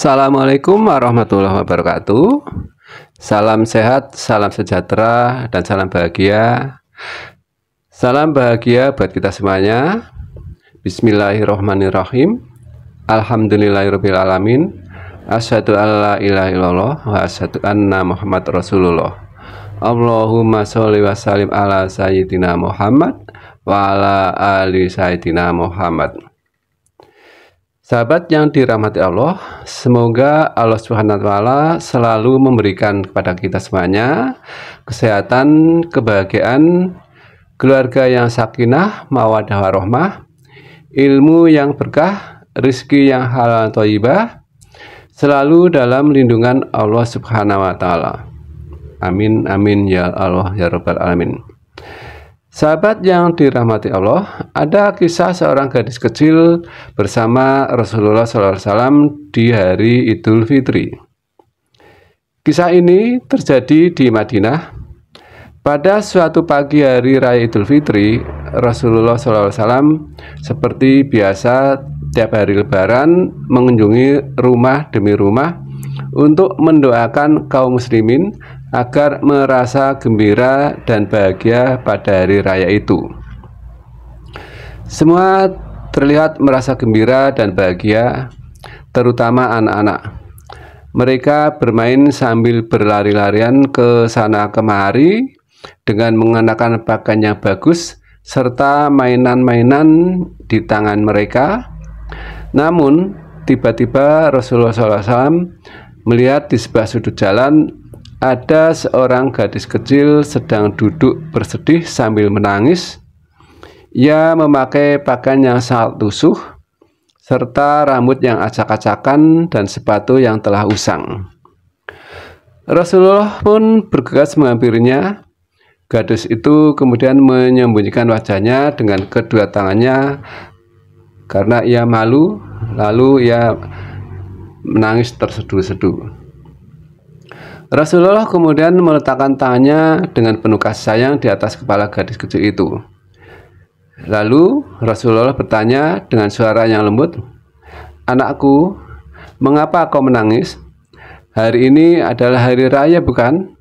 Assalamualaikum warahmatullahi wabarakatuh. Salam sehat, salam sejahtera, dan salam bahagia. Salam bahagia buat kita semuanya. Bismillahirrahmanirrahim. Alhamdulillahirrahmanirrahim. Asyhadu an la ilaha illallah wa asyhadu anna Muhammad Rasulullah. Allahumma sholli wa sallim ala sayyidina Muhammad wa ala ali sayyidina Muhammad. Sahabat yang dirahmati Allah, semoga Allah Subhanahu wa Ta'ala selalu memberikan kepada kita semuanya kesehatan, kebahagiaan, keluarga yang sakinah, mawaddah warahmah, ilmu yang berkah, rezeki yang halal thayyibah, selalu dalam lindungan Allah Subhanahu wa Ta'ala. Amin amin ya Allah ya rabbal alamin. Sahabat yang dirahmati Allah, ada kisah seorang gadis kecil bersama Rasulullah SAW di hari Idul Fitri. Kisah ini terjadi di Madinah. Pada suatu pagi hari raya Idul Fitri, Rasulullah SAW seperti biasa tiap hari Lebaran mengunjungi rumah demi rumah untuk mendoakan kaum muslimin agar merasa gembira dan bahagia pada hari raya itu. Semua terlihat merasa gembira dan bahagia, terutama anak-anak. Mereka bermain sambil berlari-larian ke sana kemari dengan mengenakan pakaian yang bagus serta mainan-mainan di tangan mereka. Namun, tiba-tiba Rasulullah SAW melihat di sebelah sudut jalan ada seorang gadis kecil sedang duduk bersedih sambil menangis. Ia memakai pakaian yang sangat lusuh, serta rambut yang acak-acakan dan sepatu yang telah usang. Rasulullah pun bergegas menghampirinya. Gadis itu kemudian menyembunyikan wajahnya dengan kedua tangannya karena ia malu, lalu ia menangis terseduh-seduh. Rasulullah kemudian meletakkan tangannya dengan penuh kasih sayang di atas kepala gadis kecil itu. Lalu Rasulullah bertanya dengan suara yang lembut, "Anakku, mengapa kau menangis? Hari ini adalah hari raya, bukan?"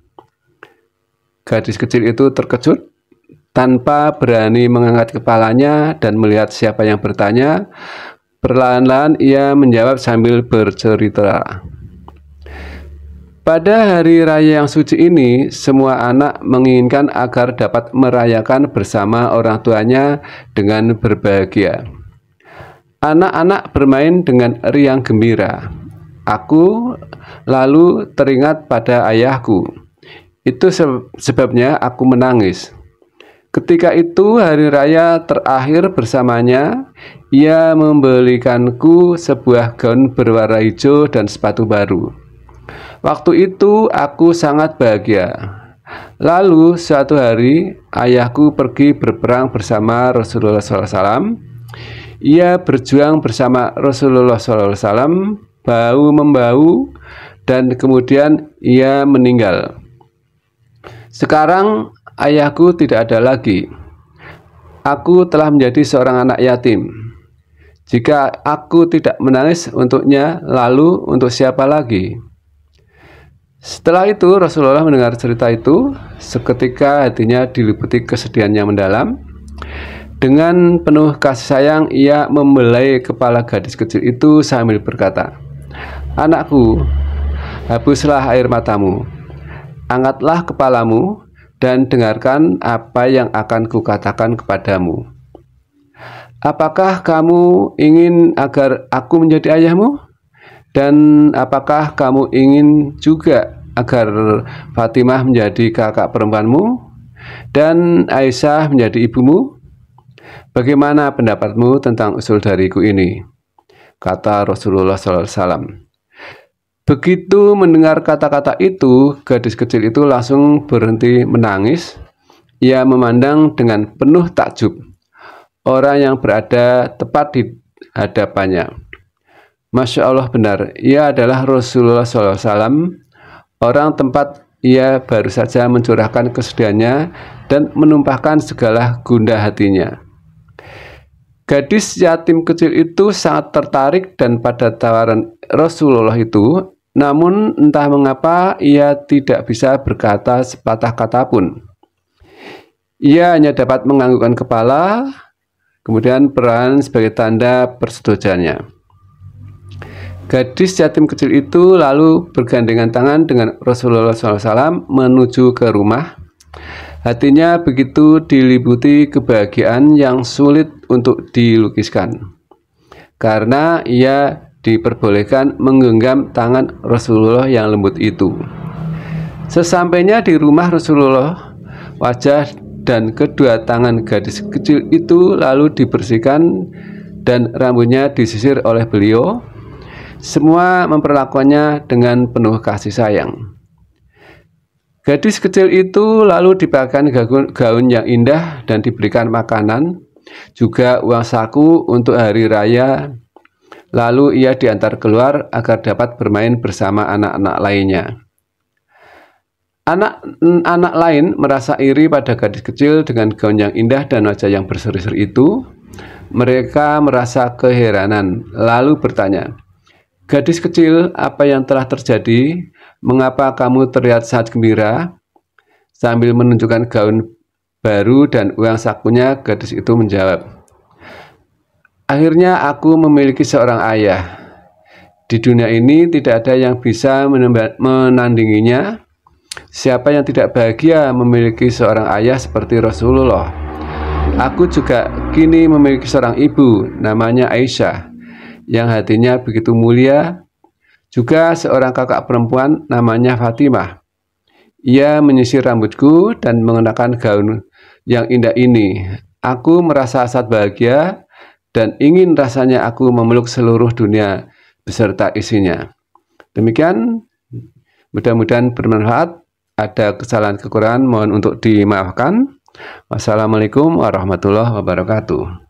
Gadis kecil itu terkejut. Tanpa berani mengangkat kepalanya dan melihat siapa yang bertanya, perlahan-lahan ia menjawab sambil bercerita. Pada hari raya yang suci ini, semua anak menginginkan agar dapat merayakan bersama orang tuanya dengan berbahagia. Anak-anak bermain dengan riang gembira. Aku lalu teringat pada ayahku. Itu sebabnya aku menangis. Ketika itu hari raya terakhir bersamanya, ia membelikanku sebuah gaun berwarna hijau dan sepatu baru. Waktu itu aku sangat bahagia. Lalu suatu hari ayahku pergi berperang bersama Rasulullah SAW. Ia berjuang bersama Rasulullah SAW bahu-membahu dan kemudian ia meninggal. Sekarang ayahku tidak ada lagi. Aku telah menjadi seorang anak yatim. Jika aku tidak menangis untuknya, lalu untuk siapa lagi? Setelah itu Rasulullah mendengar cerita itu. Seketika hatinya diliputi kesedihan yang mendalam. Dengan penuh kasih sayang ia membelai kepala gadis kecil itu sambil berkata, "Anakku, hapuslah air matamu, angkatlah kepalamu dan dengarkan apa yang akan kukatakan kepadamu. Apakah kamu ingin agar aku menjadi ayahmu? Dan apakah kamu ingin juga agar Fatimah menjadi kakak perempuanmu dan Aisyah menjadi ibumu? Bagaimana pendapatmu tentang usul dariku ini?" kata Rasulullah SAW. Begitu mendengar kata-kata itu, gadis kecil itu langsung berhenti menangis. Ia memandang dengan penuh takjub orang yang berada tepat di hadapannya. Masya Allah, benar, ia adalah Rasulullah SAW. Orang tempat ia baru saja mencurahkan kesedihannya dan menumpahkan segala gundah hatinya. Gadis yatim kecil itu sangat tertarik dan pada tawaran Rasulullah itu, namun entah mengapa ia tidak bisa berkata sepatah kata pun. Ia hanya dapat menganggukkan kepala, kemudian peran sebagai tanda persetujuannya. Gadis yatim kecil itu lalu bergandengan tangan dengan Rasulullah SAW menuju ke rumah. Hatinya begitu diliputi kebahagiaan yang sulit untuk dilukiskan, karena ia diperbolehkan menggenggam tangan Rasulullah yang lembut itu. Sesampainya di rumah Rasulullah, wajah dan kedua tangan gadis kecil itu lalu dibersihkan dan rambutnya disisir oleh beliau. Semua memperlakukannya dengan penuh kasih sayang. Gadis kecil itu lalu dipakaikan gaun yang indah dan diberikan makanan, juga uang saku untuk hari raya. Lalu ia diantar keluar agar dapat bermain bersama anak-anak lainnya. Anak-anak lain merasa iri pada gadis kecil dengan gaun yang indah dan wajah yang berseri-seri itu. Mereka merasa keheranan, lalu bertanya, "Gadis kecil, apa yang telah terjadi? Mengapa kamu terlihat sangat gembira?" Sambil menunjukkan gaun baru dan uang sakunya, gadis itu menjawab, "Akhirnya aku memiliki seorang ayah. Di dunia ini tidak ada yang bisa menandinginya. Siapa yang tidak bahagia memiliki seorang ayah seperti Rasulullah? Aku juga kini memiliki seorang ibu, namanya Aisyah, yang hatinya begitu mulia, juga seorang kakak perempuan namanya Fatimah. Ia menyisir rambutku dan mengenakan gaun yang indah ini. Aku merasa sangat bahagia dan ingin rasanya aku memeluk seluruh dunia beserta isinya." Demikian, mudah-mudahan bermanfaat. Ada kesalahan kekurangan mohon untuk dimaafkan. Wassalamualaikum warahmatullahi wabarakatuh.